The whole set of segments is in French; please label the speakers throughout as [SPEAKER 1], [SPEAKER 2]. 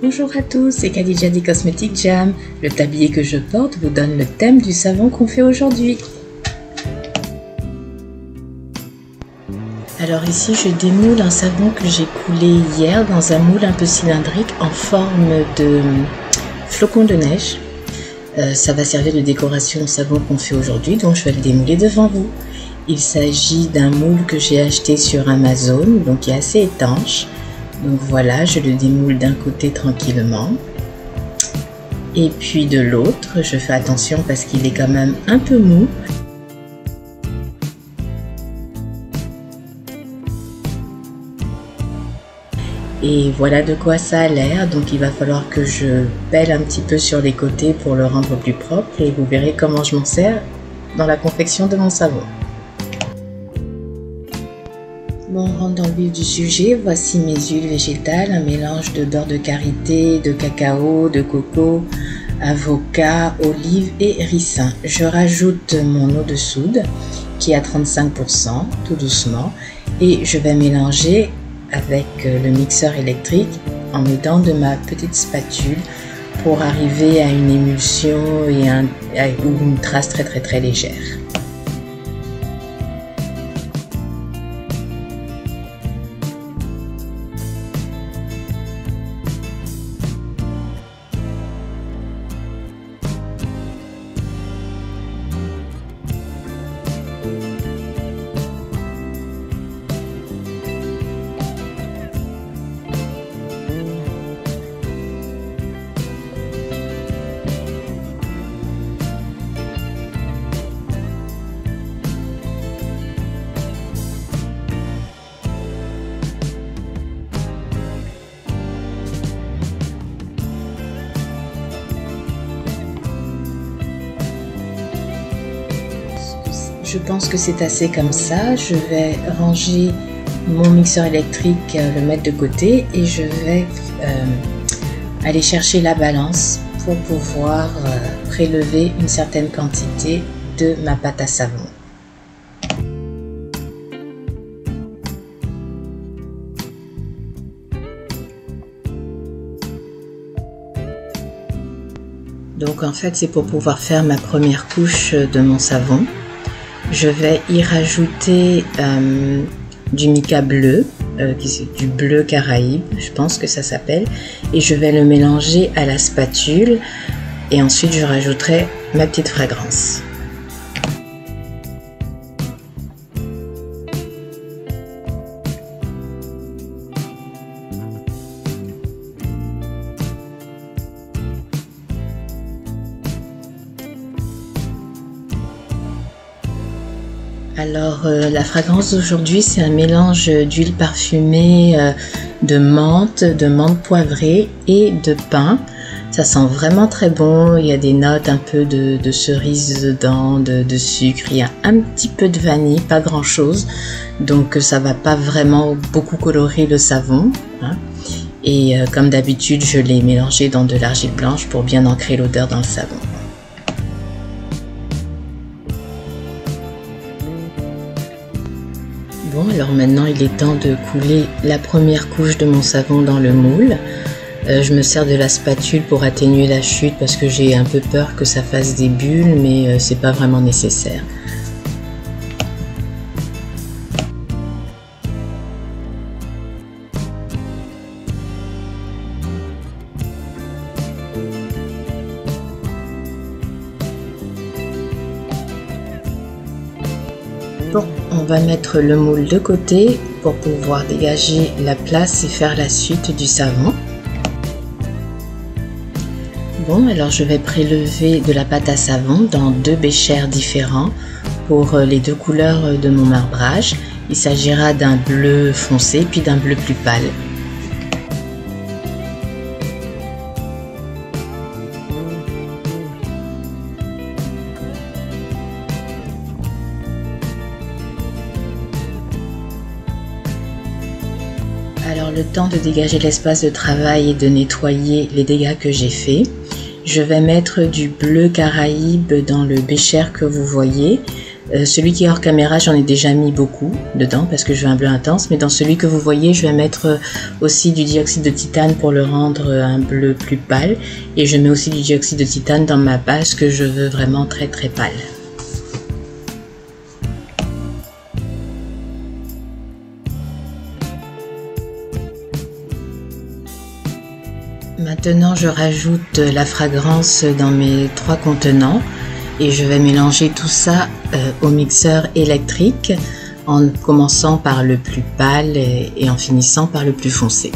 [SPEAKER 1] Bonjour à tous, c'est Khadija des Cosmetic Jam. Le tablier que je porte vous donne le thème du savon qu'on fait aujourd'hui. Alors ici je démoule un savon que j'ai coulé hier dans un moule un peu cylindrique en forme de flocon de neige. Ça va servir de décoration au savon qu'on fait aujourd'hui, donc je vais le démouler devant vous. Il s'agit d'un moule que j'ai acheté sur Amazon, donc qui est assez étanche. Donc voilà, je le démoule d'un côté tranquillement. Et puis de l'autre, je fais attention parce qu'il est quand même un peu mou. Et voilà de quoi ça a l'air. Donc il va falloir que je pèle un petit peu sur les côtés pour le rendre plus propre. Et vous verrez comment je m'en sers dans la confection de mon savon. Bon, on rentre dans le vif du sujet. Voici mes huiles végétales, un mélange de beurre de karité, de cacao, de coco, avocat, olive et ricin. Je rajoute mon eau de soude qui est à 35%, tout doucement, et je vais mélanger avec le mixeur électrique en aidant de ma petite spatule pour arriver à une émulsion et une trace très légère. Je pense que c'est assez comme ça. Je vais ranger mon mixeur électrique, le mettre de côté et je vais aller chercher la balance pour pouvoir prélever une certaine quantité de ma pâte à savon. Donc en fait c'est pour pouvoir faire ma première couche de mon savon. Je vais y rajouter du mica bleu, du bleu Caraïbe, je pense que ça s'appelle, et je vais le mélanger à la spatule et ensuite je rajouterai ma petite fragrance. Alors la fragrance d'aujourd'hui c'est un mélange d'huile parfumée, de menthe poivrée et de pin. Ça sent vraiment très bon, il y a des notes un peu de cerise dedans, de sucre, il y a un petit peu de vanille, pas grand chose. Donc ça va pas vraiment beaucoup colorer le savon, hein. Et comme d'habitude je l'ai mélangé dans de l'argile blanche pour bien ancrer l'odeur dans le savon. Bon, alors maintenant il est temps de couler la première couche de mon savon dans le moule. Je me sers de la spatule pour atténuer la chute parce que j'ai un peu peur que ça fasse des bulles, mais c'est pas vraiment nécessaire. Bon, on va mettre le moule de côté pour pouvoir dégager la place et faire la suite du savon. Bon, alors je vais prélever de la pâte à savon dans deux béchers différents pour les deux couleurs de mon marbrage. Il s'agira d'un bleu foncé puis d'un bleu plus pâle. Alors le temps de dégager l'espace de travail et de nettoyer les dégâts que j'ai faits, je vais mettre du bleu Caraïbe dans le bécher que vous voyez. Celui qui est hors caméra, j'en ai déjà mis beaucoup dedans parce que je veux un bleu intense, mais dans celui que vous voyez, je vais mettre aussi du dioxyde de titane pour le rendre un bleu plus pâle, et je mets aussi du dioxyde de titane dans ma base que je veux vraiment très très pâle. Maintenant, je rajoute la fragrance dans mes 3 contenants et je vais mélanger tout ça au mixeur électrique en commençant par le plus pâle et en finissant par le plus foncé.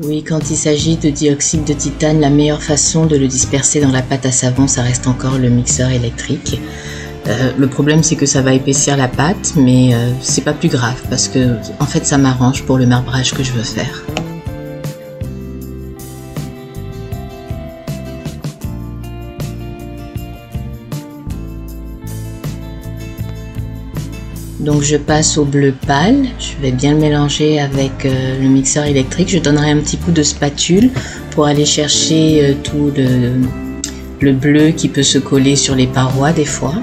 [SPEAKER 1] Oui, quand il s'agit de dioxyde de titane, la meilleure façon de le disperser dans la pâte à savon, ça reste encore le mixeur électrique. Le problème, c'est que ça va épaissir la pâte, mais c'est pas plus grave parce que en fait, ça m'arrange pour le marbrage que je veux faire. Donc je passe au bleu pâle, je vais bien le mélanger avec le mixeur électrique. Je donnerai un petit coup de spatule pour aller chercher tout le bleu qui peut se coller sur les parois des fois.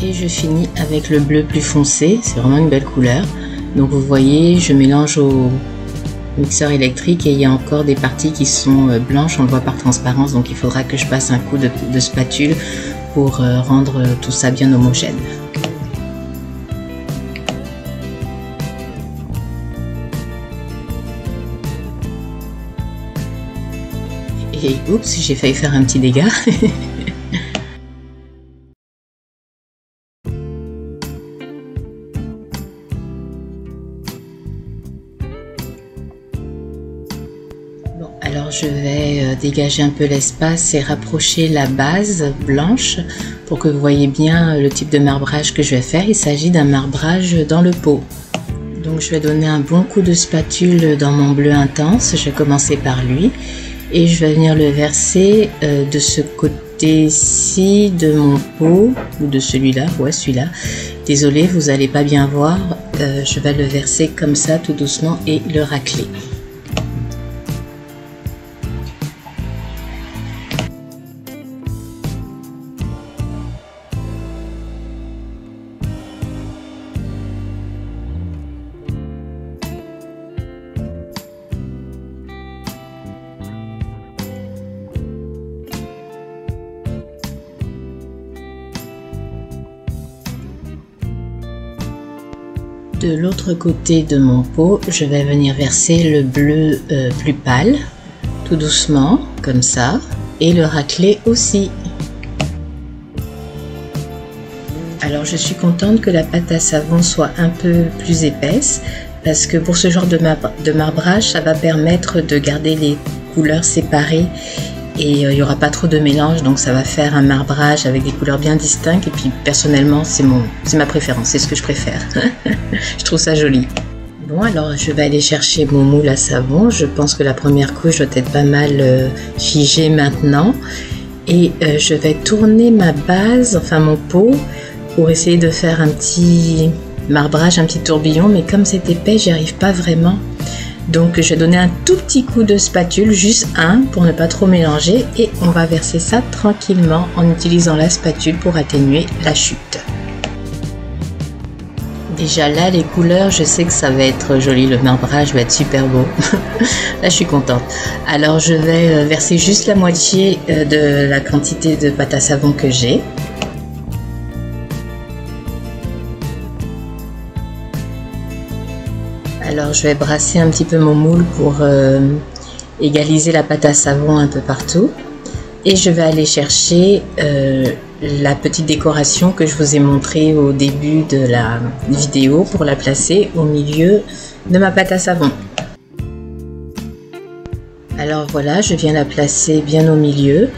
[SPEAKER 1] Et je finis avec le bleu plus foncé, c'est vraiment une belle couleur. Donc vous voyez, je mélange au mixeur électrique et il y a encore des parties qui sont blanches, on le voit par transparence, donc il faudra que je passe un coup de spatule pour rendre tout ça bien homogène. Et oups, j'ai failli faire un petit dégât. Alors je vais dégager un peu l'espace et rapprocher la base blanche pour que vous voyez bien le type de marbrage que je vais faire. Il s'agit d'un marbrage dans le pot. Donc je vais donner un bon coup de spatule dans mon bleu intense. Je vais commencer par lui et je vais venir le verser de ce côté-ci de mon pot ou de celui-là. Ouais, celui-là. Désolée, vous n'allez pas bien voir. Je vais le verser comme ça tout doucement et le racler. De l'autre côté de mon pot, je vais venir verser le bleu plus pâle, tout doucement, comme ça, et le racler aussi. Alors je suis contente que la pâte à savon soit un peu plus épaisse, parce que pour ce genre de marbrage, ça va permettre de garder les couleurs séparées et il n'y aura pas trop de mélange, donc ça va faire un marbrage avec des couleurs bien distinctes. Et puis personnellement, c'est ma préférence, c'est ce que je préfère. Je trouve ça joli. Bon, alors je vais aller chercher mon moule à savon. Je pense que la première couche doit être pas mal figée maintenant. Et je vais tourner ma base, enfin mon pot, pour essayer de faire un petit marbrage, un petit tourbillon. Mais comme c'est épais, j'y arrive pas vraiment. Donc je vais donner un tout petit coup de spatule, juste un, pour ne pas trop mélanger, et on va verser ça tranquillement en utilisant la spatule pour atténuer la chute. Déjà là, les couleurs, je sais que ça va être joli, le marbrage va être super beau. Là, je suis contente. Alors je vais verser juste la moitié de la quantité de pâte à savon que j'ai. Alors je vais brasser un petit peu mon moule pour égaliser la pâte à savon un peu partout. Et je vais aller chercher la petite décoration que je vous ai montrée au début de la vidéo pour la placer au milieu de ma pâte à savon. Alors voilà, je viens la placer bien au milieu.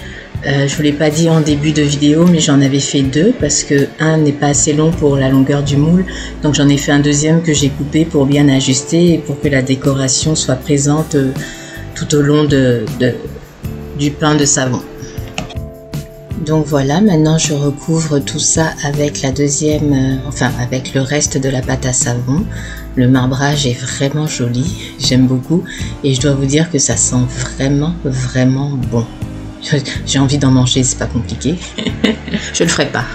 [SPEAKER 1] Je vous l'ai pas dit en début de vidéo, mais j'en avais fait deux parce que un n'est pas assez long pour la longueur du moule. Donc j'en ai fait un deuxième que j'ai coupé pour bien ajuster et pour que la décoration soit présente tout au long du pain de savon. Donc voilà, maintenant je recouvre tout ça avec la deuxième, avec le reste de la pâte à savon. Le marbrage est vraiment joli, j'aime beaucoup et je dois vous dire que ça sent vraiment bon. J'ai envie d'en manger, c'est pas compliqué. Je le ferai pas.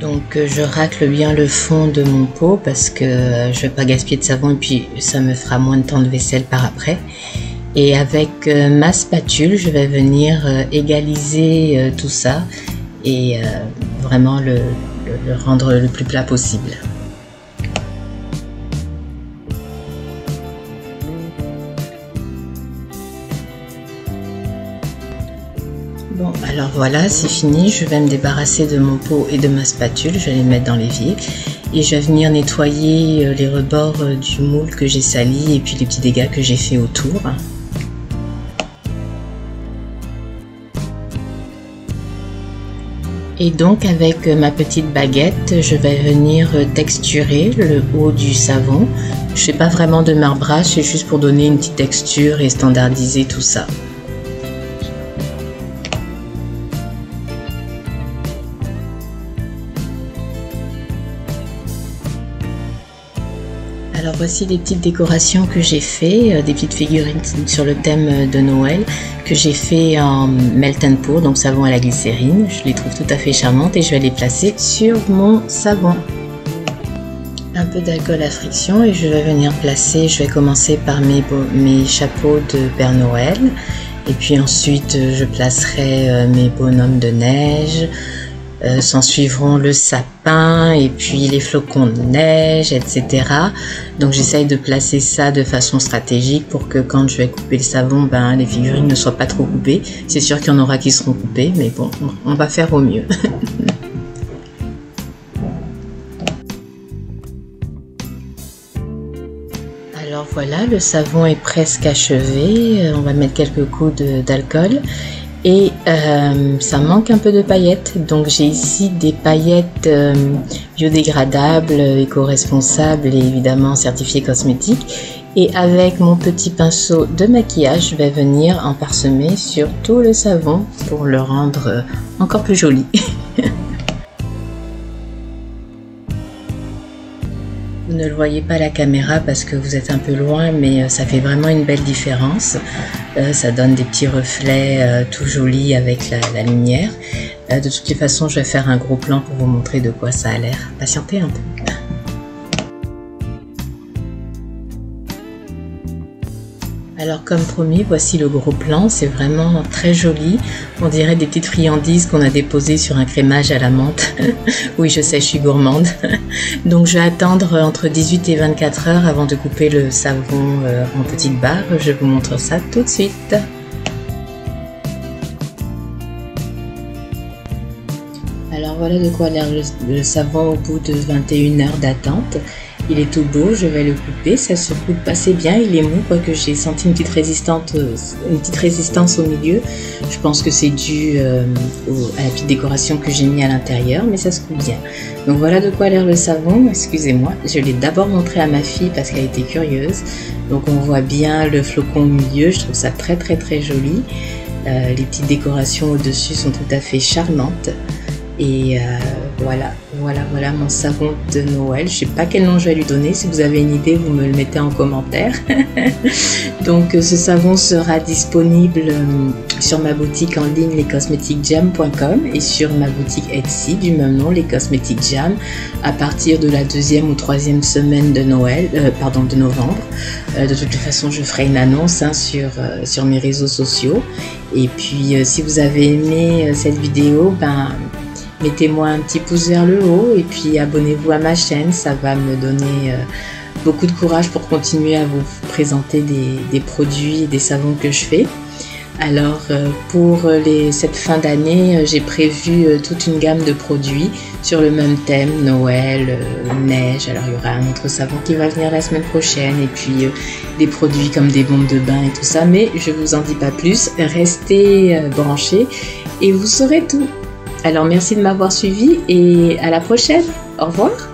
[SPEAKER 1] Donc je racle bien le fond de mon pot parce que je vais pas gaspiller de savon et puis ça me fera moins de temps de vaisselle par après. Et avec ma spatule, je vais venir égaliser tout ça et vraiment le rendre le plus plat possible. Bon, alors voilà, c'est fini. Je vais me débarrasser de mon pot et de ma spatule. Je vais les mettre dans l'évier et je vais venir nettoyer les rebords du moule que j'ai sali et puis les petits dégâts que j'ai fait autour. Et donc avec ma petite baguette, je vais venir texturer le haut du savon. Je fais pas vraiment de marbrage, c'est juste pour donner une petite texture et standardiser tout ça. Alors voici des petites décorations que j'ai fait, des petites figurines sur le thème de Noël que j'ai fait en melt and pour, donc savon à la glycérine. Je les trouve tout à fait charmantes et je vais les placer sur mon savon. Un peu d'alcool à friction et je vais venir placer, je vais commencer par mes chapeaux de Père Noël et puis ensuite je placerai mes bonhommes de neige. S'en suivront le sapin et puis les flocons de neige, etc. Donc j'essaye de placer ça de façon stratégique pour que quand je vais couper le savon, les figurines ne soient pas trop coupées. C'est sûr qu'il y en aura qui seront coupées, mais bon, on va faire au mieux. Alors voilà, le savon est presque achevé. On va mettre quelques coups d'alcool. Et ça manque un peu de paillettes, donc j'ai ici des paillettes biodégradables, éco-responsables et évidemment certifiées cosmétiques. Et avec mon petit pinceau de maquillage, je vais venir en parsemer sur tout le savon pour le rendre encore plus joli. Vous ne le voyez pas à la caméra parce que vous êtes un peu loin, mais ça fait vraiment une belle différence. Ça donne des petits reflets tout jolis avec la lumière. De toutes les façons, je vais faire un gros plan pour vous montrer de quoi ça a l'air. Patientez un peu. Alors comme promis, voici le gros plan, c'est vraiment très joli. On dirait des petites friandises qu'on a déposées sur un crémage à la menthe. Oui, je sais, je suis gourmande. Donc je vais attendre entre 18 et 24 heures avant de couper le savon en petites barres. Je vous montre ça tout de suite. Alors voilà de quoi a l'air le savon au bout de 21 heures d'attente. Il est tout beau, je vais le couper, ça se coupe assez bien, il est mou, quoique j'ai senti une petite résistance au milieu. Je pense que c'est dû à la petite décoration que j'ai mis à l'intérieur, mais ça se coupe bien. Donc voilà de quoi a l'air le savon, excusez-moi. Je l'ai d'abord montré à ma fille parce qu'elle était curieuse. Donc on voit bien le flocon au milieu, je trouve ça très joli. Les petites décorations au-dessus sont tout à fait charmantes. Et voilà mon savon de Noël. Je sais pas quel nom je vais lui donner. Si vous avez une idée, vous me le mettez en commentaire. Donc ce savon sera disponible sur ma boutique en ligne lescosmetiquesjam.com et sur ma boutique Etsy du même nom, les Cosmetiques Jam, à partir de la 2e ou 3e semaine de de novembre. De toute façon, je ferai une annonce sur mes réseaux sociaux. Et puis si vous avez aimé cette vidéo, mettez-moi un petit pouce vers le haut et puis abonnez-vous à ma chaîne, ça va me donner beaucoup de courage pour continuer à vous présenter des produits et des savons que je fais. Alors pour cette fin d'année, j'ai prévu toute une gamme de produits. sur le même thème, Noël, neige. Alors il y aura un autre savon qui va venir la semaine prochaine, et puis des produits comme des bombes de bain et tout ça, mais je vous en dis pas plus, restez branchés et vous saurez tout. Alors merci de m'avoir suivi et à la prochaine, au revoir.